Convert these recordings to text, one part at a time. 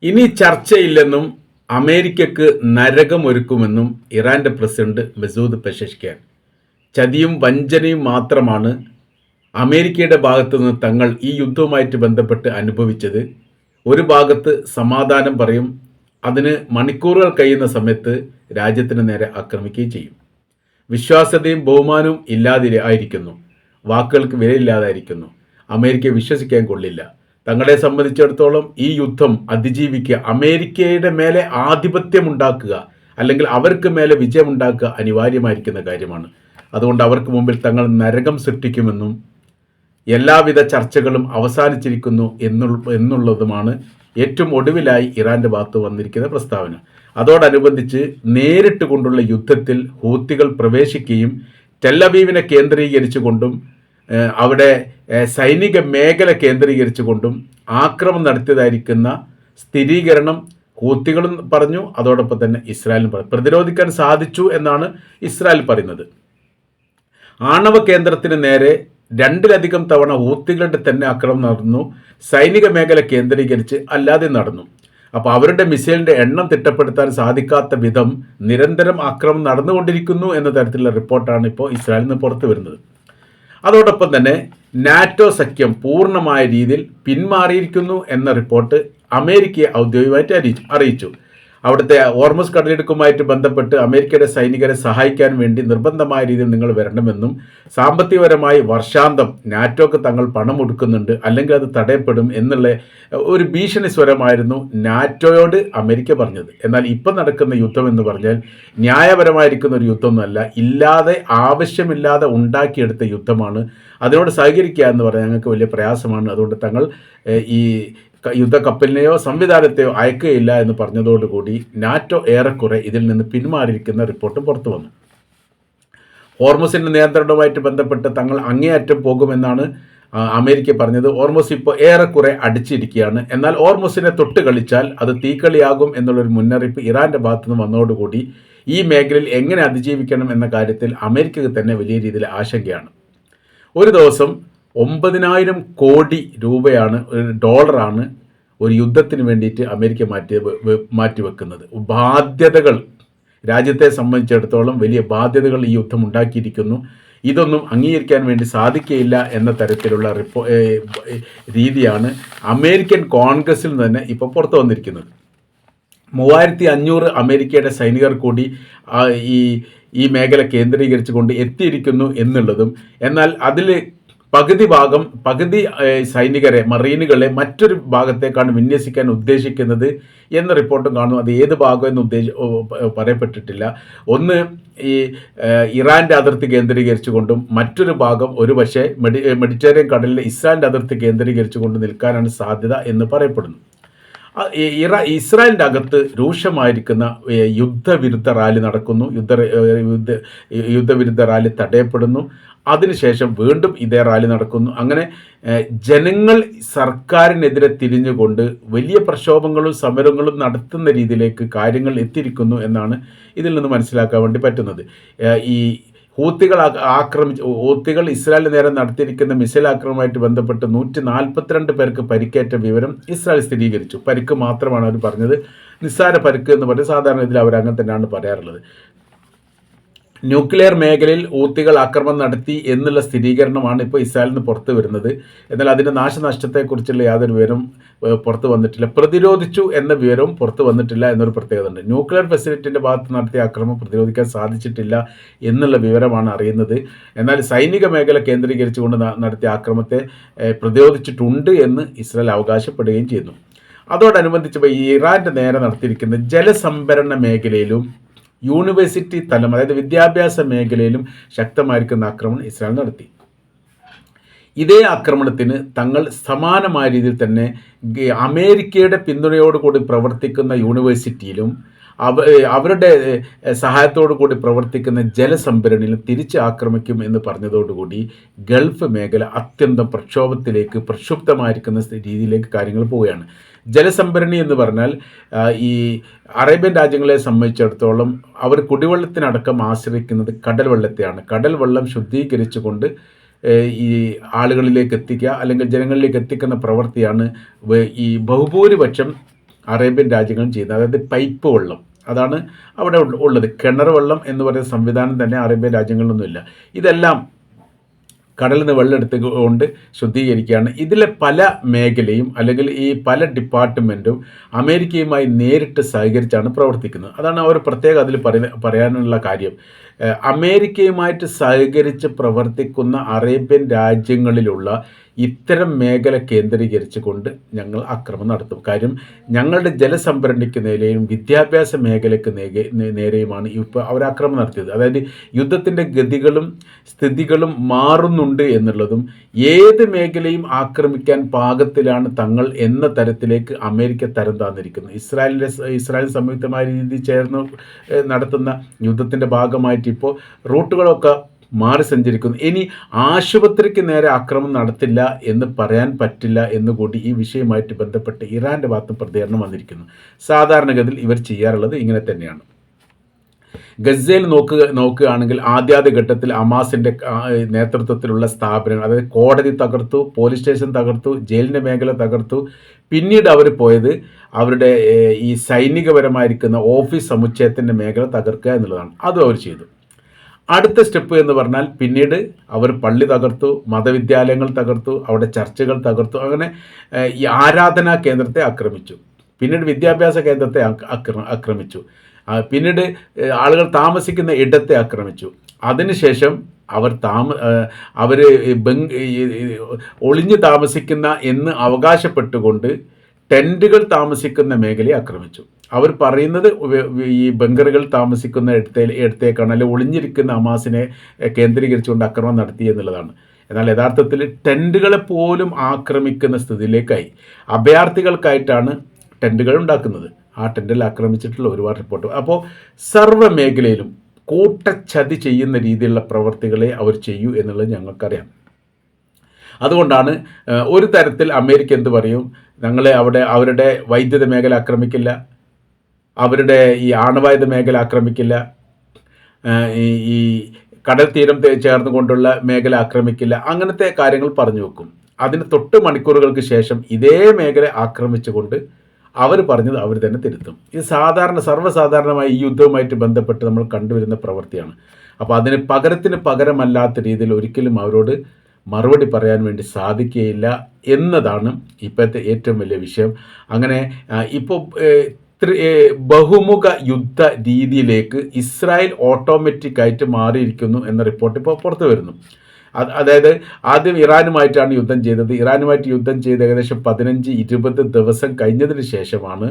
ഇനി ചർച്ചയില്ലെന്നും അമേരിക്കക്ക് നരകമൊരുക്കുമെന്നും ഇറാന്റെ president Masoud പെഷഷ്കിയാൻ. ചതിയും വഞ്ചനയും മാത്രമാണ് അമേരിക്കയുടെ ഭാഗത്തുനിന്ന് തങ്ങൾ ഈ യുദ്ധവുമായിട്ട് ബന്ധപ്പെട്ട് അനുഭവിച്ചത്. ഒരു ഭാഗത്ത് സമാധാനം പറയും, അതിന് മണിക്കൂറുകൾ കഴിയുന്ന സമയത്ത് രാജ്യത്തിന് നേരെ ആക്രമിക്കുകയും ചെയ്യും. വിശ്വാസ്യതയും ബഹുമാനവും ഇല്ലാതെ ആയിരിക്കുന്നു. വാക്കുകൾക്ക് വിലയില്ലാതായിരിക്കുന്നു. അമേരിക്കയെ വിശ്വസിക്കാൻ കൊള്ളില്ല. തങ്ങളെ സംബന്ധിച്ചിടത്തോളം ഈ യുദ്ധം അതിജീവിക്കുക, അമേരിക്കയുടെ മേലെ ആധിപത്യം ഉണ്ടാക്കുക, അല്ലെങ്കിൽ അവർക്ക് മേലെ വിജയമുണ്ടാക്കുക അനിവാര്യമായിരിക്കുന്ന കാര്യമാണ്. അതുകൊണ്ട് അവർക്ക് മുമ്പിൽ തങ്ങൾ നരകം സൃഷ്ടിക്കുമെന്നും എല്ലാവിധ ചർച്ചകളും അവസാനിച്ചിരിക്കുന്നു എന്നുള്ളതുമാണ് ഏറ്റവും ഒടുവിലായി ഇറാന്റെ ഭാഗത്ത് വന്നിരിക്കുന്ന പ്രസ്താവന. അതോടനുബന്ധിച്ച് നേരിട്ട് കൊണ്ടുള്ള യുദ്ധത്തിൽ ഹൂത്തികൾ പ്രവേശിക്കുകയും ടെല്ലവീവിനെ കേന്ദ്രീകരിച്ചുകൊണ്ടും അവിടെ സൈനിക മേഖല കേന്ദ്രീകരിച്ചുകൊണ്ടും ആക്രമണം നടത്തിയതായിരിക്കുന്ന സ്ഥിരീകരണം ഹൂത്തികളും പറഞ്ഞു. അതോടൊപ്പം തന്നെ ഇസ്രായേലും പറഞ്ഞു. പ്രതിരോധിക്കാൻ സാധിച്ചു എന്നാണ് ഇസ്രായേൽ പറയുന്നത്. ആണവ കേന്ദ്രത്തിന് നേരെ 2ലധികം തവണ ഹൂത്തികളുടെ തന്നെ ആക്രമണം നടന്നു. സൈനിക മേഖല കേന്ദ്രീകരിച്ച് അല്ലാതെ നടന്നു. അപ്പോൾ അവരുടെ മിസൈലിൻ്റെ എണ്ണം തിട്ടപ്പെടുത്താൻ സാധിക്കാത്ത വിധം നിരന്തരം ആക്രമണം നടന്നുകൊണ്ടിരിക്കുന്നു എന്ന തരത്തിലുള്ള റിപ്പോർട്ടാണ് ഇപ്പോൾ ഇസ്രായേലിൽ നിന്ന് പുറത്തു വരുന്നത്. അതോടൊപ്പം തന്നെ നാറ്റോ സഖ്യം പൂർണ്ണമായ രീതിയിൽ പിന്മാറിയിരിക്കുന്നു എന്ന റിപ്പോർട്ട് അമേരിക്കയെ ഔദ്യോഗികമായിട്ട് അറിയിച്ചു. അവിടുത്തെ ഹോർമുസ് കടലിടുക്കുമായിട്ട് ബന്ധപ്പെട്ട് അമേരിക്കയുടെ സൈനികരെ സഹായിക്കാൻ വേണ്ടി നിർബന്ധമായ രീതിയിൽ നിങ്ങൾ വരണമെന്നും സാമ്പത്തികപരമായി വർഷാന്തം നാറ്റോക്ക് തങ്ങൾ പണം കൊടുക്കുന്നുണ്ട്, അല്ലെങ്കിൽ അത് തടയപ്പെടും എന്നുള്ള ഒരു ഭീഷണി സ്വരമായിരുന്നു നാറ്റോയോട് അമേരിക്ക പറഞ്ഞത്. എന്നാൽ ഇപ്പം നടക്കുന്ന യുദ്ധം എന്ന് പറഞ്ഞാൽ ന്യായപരമായിരിക്കുന്ന ഒരു യുദ്ധമൊന്നുമല്ല, ഇല്ലാതെ ആവശ്യമില്ലാതെ ഉണ്ടാക്കിയെടുത്ത യുദ്ധമാണ്. അതിനോട് സഹകരിക്കുക എന്ന് പറഞ്ഞാൽ ഞങ്ങൾക്ക് വലിയ പ്രയാസമാണ്. അതുകൊണ്ട് തങ്ങൾ ഈ യുദ്ധക്കപ്പലിനെയോ സംവിധാനത്തെയോ അയക്കുകയില്ല എന്ന് പറഞ്ഞതോടുകൂടി നാറ്റോ ഏറെക്കുറെ ഇതിൽ നിന്ന് പിന്മാറിയിരിക്കുന്ന റിപ്പോർട്ടും പുറത്തു വന്നു. ഹോർമുസിൻ്റെ നിയന്ത്രണവുമായിട്ട് ബന്ധപ്പെട്ട് തങ്ങൾ അങ്ങേയറ്റം പോകുമെന്നാണ് അമേരിക്ക പറഞ്ഞത്. ഹോർമുസ് ഇപ്പോൾ ഏറെക്കുറെ അടിച്ചിരിക്കുകയാണ്. എന്നാൽ ഹോർമുസിനെ തൊട്ട് കളിച്ചാൽ അത് തീക്കളിയാകും എന്നുള്ളൊരു മുന്നറിയിപ്പ് ഇറാൻ്റെ ഭാഗത്തുനിന്ന് വന്നതോടുകൂടി ഈ മേഖലയിൽ എങ്ങനെ അതിജീവിക്കണം എന്ന കാര്യത്തിൽ അമേരിക്കക്ക് തന്നെ വലിയ രീതിയിൽ ആശങ്കയാണ്. ഒരു ദിവസം 9,000 കോടി രൂപയാണ്, ഡോളറാണ് ഒരു യുദ്ധത്തിന് വേണ്ടിയിട്ട് അമേരിക്ക മാറ്റിവെക്കുന്നത്. ബാധ്യതകൾ, രാജ്യത്തെ സംബന്ധിച്ചിടത്തോളം വലിയ ബാധ്യതകൾ ഈ യുദ്ധം ഉണ്ടാക്കിയിരിക്കുന്നു. ഇതൊന്നും അംഗീകരിക്കാൻ വേണ്ടി സാധിക്കുകയില്ല എന്ന തരത്തിലുള്ള രീതിയാണ് അമേരിക്കൻ കോൺഗ്രസിൽ നിന്ന് തന്നെ ഇപ്പോൾ പുറത്തു വന്നിരിക്കുന്നത്. 3,500 അമേരിക്കയുടെ സൈനികർ കൂടി ഈ മേഖല കേന്ദ്രീകരിച്ചുകൊണ്ട് എത്തിയിരിക്കുന്നു എന്നുള്ളതും, എന്നാൽ അതിൽ പകുതി സൈനികരെ, മറീനുകളെ മറ്റൊരു ഭാഗത്തേക്കാണ് വിന്യസിക്കാൻ ഉദ്ദേശിക്കുന്നത് എന്ന റിപ്പോർട്ടും കാണുന്നു. അത് ഏത് ഭാഗം എന്ന് പറയപ്പെട്ടിട്ടില്ല. ഒന്ന് ഈ ഇറാൻ്റെ അതിർത്തി കേന്ദ്രീകരിച്ചുകൊണ്ടും മറ്റൊരു ഭാഗം ഒരു പക്ഷേ മെഡിറ്ററേനിയൻ കടലിലെ ഇസ്രായേലിൻ്റെ അതിർത്തി കേന്ദ്രീകരിച്ചുകൊണ്ട് നിൽക്കാനാണ് സാധ്യത എന്ന് പറയപ്പെടുന്നു. ഇസ്രായേലിൻ്റെ അകത്ത് രൂക്ഷമായിരിക്കുന്ന യുദ്ധവിരുദ്ധ റാലി നടക്കുന്നു. യുദ്ധവിരുദ്ധ റാലി തടയപ്പെടുന്നു. അതിനുശേഷം വീണ്ടും ഇതേ റാലി നടക്കുന്നു. അങ്ങനെ ജനങ്ങൾ സർക്കാരിനെതിരെ തിരിഞ്ഞുകൊണ്ട് വലിയ പ്രക്ഷോഭങ്ങളും സമരങ്ങളും നടത്തുന്ന രീതിയിലേക്ക് കാര്യങ്ങൾ എത്തിയിരിക്കുന്നു എന്നാണ് ഇതിൽ നിന്ന് മനസ്സിലാക്കാൻ വേണ്ടി പറ്റുന്നത്. ഈ ഹൂത്തികൾ ഇസ്രായേലിന് നേരെ നടത്തിയിരിക്കുന്ന മിസൈൽ ആക്രമണവുമായിട്ട് ബന്ധപ്പെട്ട് 142 പേർക്ക് പരിക്കേറ്റ വിവരം ഇസ്രായേൽ സ്ഥിരീകരിച്ചു. പരിക്ക് മാത്രമാണ് അവർ പറഞ്ഞത്, നിസ്സാര പരിക്ക് എന്ന് പറഞ്ഞ് സാധാരണ ഇതിൽ അവർ അങ്ങനെ തന്നെയാണ് പറയാറുള്ളത്. ന്യൂക്ലിയർ മേഖലയിൽ ഹൂത്തികൾ ആക്രമണം നടത്തി എന്നുള്ള സ്ഥിരീകരണമാണ് ഇപ്പോൾ ഇസ്രായേലിൽ നിന്ന് പുറത്തു വരുന്നത്. എന്നാൽ അതിൻ്റെ നാശനഷ്ടത്തെക്കുറിച്ചുള്ള യാതൊരു വിവരവും പുറത്തു വന്നിട്ടില്ല. പ്രതിരോധിച്ചു എന്ന വിവരവും പുറത്തു വന്നിട്ടില്ല എന്നൊരു പ്രത്യേകത ഉണ്ട്. ന്യൂക്ലിയർ ഫെസിലിറ്റിൻ്റെ ഭാഗത്ത് നടത്തിയ ആക്രമണം പ്രതിരോധിക്കാൻ സാധിച്ചിട്ടില്ല എന്നുള്ള വിവരമാണ് അറിയുന്നത്. എന്നാൽ സൈനിക മേഖല കേന്ദ്രീകരിച്ചുകൊണ്ട് നടത്തിയ ആക്രമണത്തെ പ്രതിരോധിച്ചിട്ടുണ്ട് എന്ന് ഇസ്രായേൽ അവകാശപ്പെടുകയും ചെയ്യുന്നു. അതോടനുബന്ധിച്ച് ഇറാൻ്റെ നേരെ നടത്തിയിരിക്കുന്ന ജലസംഭരണ മേഖലയിലും യൂണിവേഴ്സിറ്റി തലം, അതായത് വിദ്യാഭ്യാസ മേഖലയിലും ശക്തമായിരിക്കുന്ന ആക്രമണം ഇസ്രായേൽ നടത്തി. ഇതേ ആക്രമണത്തിന് തങ്ങൾ സമാനമായ രീതിയിൽ തന്നെ അമേരിക്കയുടെ പിന്തുണയോടുകൂടി പ്രവർത്തിക്കുന്ന യൂണിവേഴ്സിറ്റിയിലും അവരുടെ സഹായത്തോടു കൂടി പ്രവർത്തിക്കുന്ന ജലസംഭരണിയിലും തിരിച്ച് ആക്രമിക്കും എന്ന് പറഞ്ഞതോടുകൂടി ഗൾഫ് മേഖല അത്യന്തം പ്രക്ഷുബ്ധമായിരിക്കുന്ന രീതിയിലേക്ക് കാര്യങ്ങൾ പോവുകയാണ്. ജലസംഭരണി എന്ന് പറഞ്ഞാൽ ഈ അറേബ്യൻ രാജ്യങ്ങളെ സംബന്ധിച്ചിടത്തോളം അവർ കുടിവെള്ളത്തിനടക്കം ആശ്രയിക്കുന്നത് കടൽ വെള്ളത്തെയാണ്. കടൽ വെള്ളം ശുദ്ധീകരിച്ചുകൊണ്ട് ഈ ആളുകളിലേക്ക് എത്തിക്കുക അല്ലെങ്കിൽ ജനങ്ങളിലേക്ക് എത്തിക്കുന്ന പ്രവൃത്തിയാണ് ഈ ബഹുഭൂരിപക്ഷം അറേബ്യൻ രാജ്യങ്ങളും ചെയ്യുന്നത്. അതായത് പൈപ്പ് വെള്ളം, അതാണ് അവിടെ ഉള്ളത്. കിണർ വെള്ളം എന്ന് പറയുന്ന സംവിധാനം തന്നെ അറേബ്യൻ രാജ്യങ്ങളിലൊന്നുമില്ല. ഇതെല്ലാം കടലിൽ നിന്ന് വെള്ളം എടുത്തുകൊണ്ട് ശുദ്ധീകരിക്കുകയാണ്. ഇതിലെ പല മേഖലയും അല്ലെങ്കിൽ ഈ പല ഡിപ്പാർട്ട്മെൻറ്റും അമേരിക്കയുമായി നേരിട്ട് സഹകരിച്ചാണ് പ്രവർത്തിക്കുന്നത്. അതാണ് അവർ പ്രത്യേകം അതിൽ പറയാനുള്ള കാര്യം. അമേരിക്കയുമായിട്ട് സഹകരിച്ച് പ്രവർത്തിക്കുന്ന അറേബ്യൻ രാജ്യങ്ങളിലുള്ള ഇത്തരം മേഖല കേന്ദ്രീകരിച്ച് കൊണ്ട് ഞങ്ങൾ ആക്രമണം നടത്തും. കാര്യം ഞങ്ങളുടെ ജലസംഭരണിക്ക് നേരെയും വിദ്യാഭ്യാസ മേഖലയ്ക്ക് നേരെയുമാണ് ഇപ്പോൾ അവർ ആക്രമണം നടത്തിയത്. അതായത് യുദ്ധത്തിൻ്റെ ഗതികളും സ്ഥിതികളും മാറുന്നുണ്ട് എന്നുള്ളതും ഏത് മേഖലയും ആക്രമിക്കാൻ പാകത്തിലാണ് തങ്ങൾ എന്ന തരത്തിലേക്ക് അമേരിക്ക തരം താന്നിരിക്കുന്നത്. ഇസ്രായേൽ സംയുക്തമായ രീതിയിൽ ചേർന്ന് നടത്തുന്ന യുദ്ധത്തിൻ്റെ ഭാഗമായിട്ട് ഇപ്പോൾ റൂട്ടുകളൊക്കെ മാറി സഞ്ചരിക്കുന്നു. ഇനി ആശുപത്രിക്ക് നേരെ ആക്രമണം നടത്തില്ല എന്ന് പറയാൻ പറ്റില്ല എന്നുകൂടി ഈ വിഷയവുമായിട്ട് ബന്ധപ്പെട്ട് ഇറാൻ്റെ ഭാഗത്തും പ്രതികരണം വന്നിരിക്കുന്നു. സാധാരണഗതിയിൽ ഇവർ ചെയ്യാറുള്ളത് ഇങ്ങനെ തന്നെയാണ്. ഗസയിൽ നോക്കുകയാണെങ്കിൽ ആദ്യാദ്യ ഘട്ടത്തിൽ ഹമാസിൻ്റെ നേതൃത്വത്തിലുള്ള സ്ഥാപനങ്ങൾ, അതായത് കോടതി തകർത്തു, പോലീസ് സ്റ്റേഷൻ തകർത്തു, ജയിലിൻ്റെ മേഖല തകർത്തു. പിന്നീട് അവർ പോയത് അവരുടെ ഈ സൈനികപരമായിരിക്കുന്ന ഓഫീസ് സമുച്ചയത്തിൻ്റെ മേഖല തകർക്കുക എന്നുള്ളതാണ്. അതും അവർ ചെയ്തു. അടുത്ത സ്റ്റെപ്പ് എന്ന് പറഞ്ഞാൽ പിന്നീട് അവർ പള്ളി തകർത്തു, മതവിദ്യാലയങ്ങൾ തകർത്തു, അവിടെ ചർച്ചുകൾ തകർത്തു. അങ്ങനെ ഈ ആരാധനാ കേന്ദ്രത്തെ ആക്രമിച്ചു. പിന്നീട് വിദ്യാഭ്യാസ കേന്ദ്രത്തെ ആക്രമിച്ചു. പിന്നീട് ആളുകൾ താമസിക്കുന്ന ഇടത്തെ ആക്രമിച്ചു. അതിനുശേഷം അവർ ഒളിഞ്ഞു താമസിക്കുന്ന എന്ന് അവകാശപ്പെട്ടുകൊണ്ട് ടെൻറ്റുകൾ താമസിക്കുന്ന മേഖലയെ ആക്രമിച്ചു. അവർ പറയുന്നത് ഈ ബങ്കറുകൾ താമസിക്കുന്ന ഇടത്തേക്കാണ്, അല്ലെങ്കിൽ ഒളിഞ്ഞിരിക്കുന്ന ഹമാസിനെ കേന്ദ്രീകരിച്ചുകൊണ്ട് ആക്രമണം നടത്തി എന്നുള്ളതാണ്. എന്നാൽ യഥാർത്ഥത്തിൽ ടെൻറ്റുകളെ പോലും ആക്രമിക്കുന്ന സ്ഥിതിയിലേക്കായി. അഭയാർത്ഥികൾക്കായിട്ടാണ് ടെൻറ്റുകൾ ഉണ്ടാക്കുന്നത്. ആ ടെൻറ്റിൽ ആക്രമിച്ചിട്ടുള്ള ഒരുപാട് റിപ്പോർട്ട്. അപ്പോൾ സർവ്വ മേഖലയിലും കൂട്ടച്ചതി ചെയ്യുന്ന രീതിയിലുള്ള പ്രവർത്തികളെ അവർ ചെയ്യൂ എന്നുള്ളത് ഞങ്ങൾക്കറിയാം. അതുകൊണ്ടാണ് ഒരു തരത്തിൽ അമേരിക്ക എന്ത് പറയും, ഞങ്ങളെ അവരുടെ വൈദ്യുത മേഖല ആക്രമിക്കില്ല, അവരുടെ ഈ ആണവായുധ മേഖല ആക്രമിക്കില്ല, ഈ കടൽ തീരം ചേർന്നുകൊണ്ടുള്ള മേഖല ആക്രമിക്കില്ല, അങ്ങനത്തെ കാര്യങ്ങൾ പറഞ്ഞു വെക്കും. അതിന് തൊട്ട് മണിക്കൂറുകൾക്ക് ശേഷം ഇതേ മേഖല ആക്രമിച്ചുകൊണ്ട് അവർ പറഞ്ഞത് അവർ തന്നെ തിരുത്തും. ഇത് സർവ്വസാധാരണമായി ഈ യുദ്ധവുമായിട്ട് ബന്ധപ്പെട്ട് നമ്മൾ കണ്ടുവരുന്ന പ്രവൃത്തിയാണ്. അപ്പോൾ അതിന് പകരമല്ലാത്ത രീതിയിൽ ഒരിക്കലും അവരോട് മറുപടി പറയാൻ വേണ്ടി സാധിക്കുകയില്ല എന്നതാണ് ഇപ്പോഴത്തെ ഏറ്റവും വലിയ വിഷയം. അങ്ങനെ ഇപ്പോൾ ബഹുമുഖ യുദ്ധ രീതിയിലേക്ക് ഇസ്രായേൽ ഓട്ടോമാറ്റിക്കായിട്ട് മാറിയിരിക്കുന്നു എന്ന റിപ്പോർട്ട് ഇപ്പോൾ പുറത്തു വരുന്നു. അതായത് ആദ്യം ഇറാനുമായിട്ടാണ് യുദ്ധം ചെയ്തത്. ഇറാനുമായിട്ട് യുദ്ധം ചെയ്ത് ഏകദേശം 15-20 ദിവസം കഴിഞ്ഞതിന് ശേഷമാണ്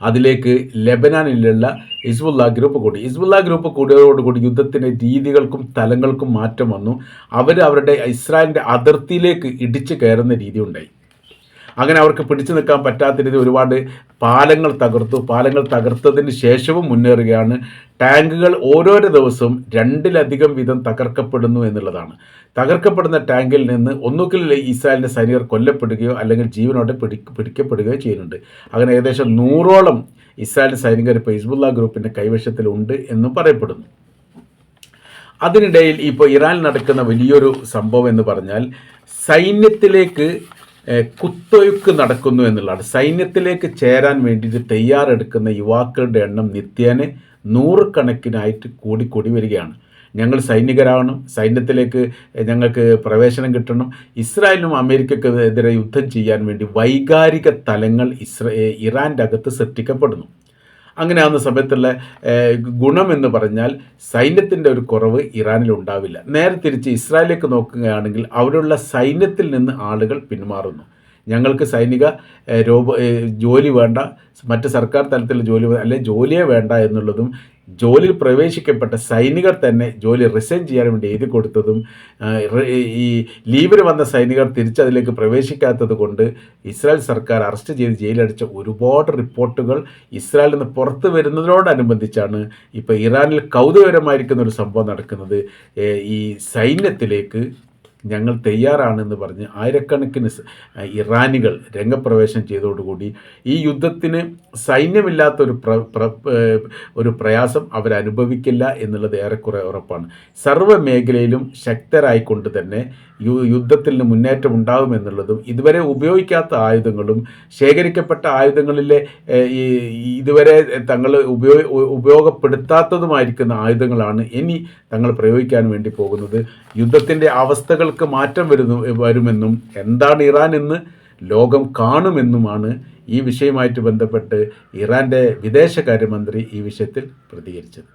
അതിലേക്ക് ലെബനാനിലുള്ള ഹിസ്ബുള്ള ഗ്രൂപ്പ് കൂടിയതോടുകൂടി യുദ്ധത്തിൻ്റെ രീതികൾക്കും തലങ്ങൾക്കും മാറ്റം വന്നു. അവരുടെ ഇസ്രായേലിൻ്റെ അതിർത്തിയിലേക്ക് ഇടിച്ചു കയറുന്ന രീതി ഉണ്ടായി. അങ്ങനെ അവർക്ക് പിടിച്ചു നിൽക്കാൻ പറ്റാത്ത രീതി ഒരുപാട് പാലങ്ങൾ തകർത്തതിന് ശേഷവും മുന്നേറുകയാണ്. ടാങ്കുകൾ ഓരോരോ ദിവസവും 2-ലധികം വീതം തകർക്കപ്പെടുന്നു എന്നുള്ളതാണ്. തകർക്കപ്പെടുന്ന ടാങ്കിൽ നിന്ന് ഒന്നുകിൽ ഇസ്രായേലിൻ്റെ സൈനികർ കൊല്ലപ്പെടുകയോ അല്ലെങ്കിൽ ജീവനോടെ പിടിക്കപ്പെടുകയോ ചെയ്യുന്നുണ്ട്. അങ്ങനെ ഏകദേശം 100ഓളം ഇസ്രായേൽ സൈനികർ ഇപ്പോൾ ഹിസ്ബുള്ള ഗ്രൂപ്പിൻ്റെ കൈവശത്തിലുണ്ട് എന്നും പറയപ്പെടുന്നു. അതിനിടയിൽ ഇപ്പോൾ ഇറാനിൽ നടക്കുന്ന വലിയൊരു സംഭവം എന്ന് പറഞ്ഞാൽ സൈന്യത്തിലേക്ക് കുത്തൊഴുക്ക് നടക്കുന്നു എന്നുള്ളതാണ്. സൈന്യത്തിലേക്ക് ചേരാൻ വേണ്ടിയിട്ട് തയ്യാറെടുക്കുന്ന യുവാക്കളുടെ എണ്ണം നിത്യേന 100 കണക്കിനായിട്ട് കൂടി വരികയാണ്. ഞങ്ങൾ സൈനികരാവണം, സൈന്യത്തിലേക്ക് ഞങ്ങൾക്ക് പ്രവേശനം കിട്ടണം. ഇസ്രായേലിനും അമേരിക്കക്കെതിരെ യുദ്ധം ചെയ്യാൻ വേണ്ടി വൈകാരിക തലങ്ങൾ ഇറാൻ്റെ അകത്ത് സൃഷ്ടിക്കപ്പെടുന്നു. അങ്ങനെ ആകുന്ന സമയത്തുള്ള ഗുണമെന്ന് പറഞ്ഞാൽ സൈന്യത്തിൻ്റെ ഒരു കുറവ് ഇറാനിൽ ഉണ്ടാവില്ല. നേരെ തിരിച്ച് ഇസ്രായേലിലേക്ക് നോക്കുകയാണെങ്കിൽ അവിടെയുള്ള സൈന്യത്തിൽ നിന്ന് ആളുകൾ പിന്മാറുന്നു. ഞങ്ങൾക്ക് സൈനിക ജോലി വേണ്ട, മറ്റ് സർക്കാർ തലത്തിലുള്ള ജോലി അല്ലെങ്കിൽ ജോലിയെ വേണ്ട എന്നുള്ളതും ജോലിയിൽ പ്രവേശിക്കപ്പെട്ട സൈനികർ തന്നെ ജോലി റിസൈൻ ചെയ്യാൻ വേണ്ടി എഴുതി കൊടുത്തതും ഈ ലീവിന് വന്ന സൈനികർ തിരിച്ചതിലേക്ക് പ്രവേശിക്കാത്തത് കൊണ്ട് ഇസ്രായേൽ സർക്കാർ അറസ്റ്റ് ചെയ്ത് ജയിലടച്ച ഒരുപാട് റിപ്പോർട്ടുകൾ ഇസ്രായേലിൽ നിന്ന് പുറത്തു വരുന്നതിനോടനുബന്ധിച്ചാണ് ഇപ്പോൾ ഇറാനിൽ കൗതുകകരമായിരിക്കുന്ന ഒരു സംഭവം നടക്കുന്നത്. ഈ സൈന്യത്തിലേക്ക് ഞങ്ങൾ തയ്യാറാണെന്ന് പറഞ്ഞ് ആയിരക്കണക്കിന് ഇറാനികൾ രംഗപ്രവേശം ചെയ്തതോടുകൂടി ഈ യുദ്ധത്തിന് സൈന്യമില്ലാത്തൊരു ഒരു പ്രയാസം അവരനുഭവിക്കില്ല എന്നുള്ളത് ഏറെക്കുറെ ഉറപ്പാണ്. സർവ്വ മേഖലയിലും ശക്തരായിക്കൊണ്ട് തന്നെ യുദ്ധത്തിൽ നിന്ന് മുന്നേറ്റം ഉണ്ടാകുമെന്നുള്ളതും ഇതുവരെ ഉപയോഗിക്കാത്ത ആയുധങ്ങളും ശേഖരിക്കപ്പെട്ട ആയുധങ്ങളിലെ ഈ ഇതുവരെ തങ്ങൾ ഉപയോഗപ്പെടുത്താത്തതുമായിരിക്കുന്ന ആയുധങ്ങളാണ് ഇനി തങ്ങൾ പ്രയോഗിക്കാൻ വേണ്ടി പോകുന്നത്. യുദ്ധത്തിൻ്റെ അവസ്ഥകൾക്ക് മാറ്റം വരുമെന്നും എന്താണ് ഇറാൻ എന്ന് ലോകം കാണുമെന്നുമാണ് ഈ വിഷയവുമായിട്ട് ബന്ധപ്പെട്ട് ഇറാൻ്റെ വിദേശകാര്യമന്ത്രി ഈ വിഷയത്തിൽ പ്രതികരിച്ചത്.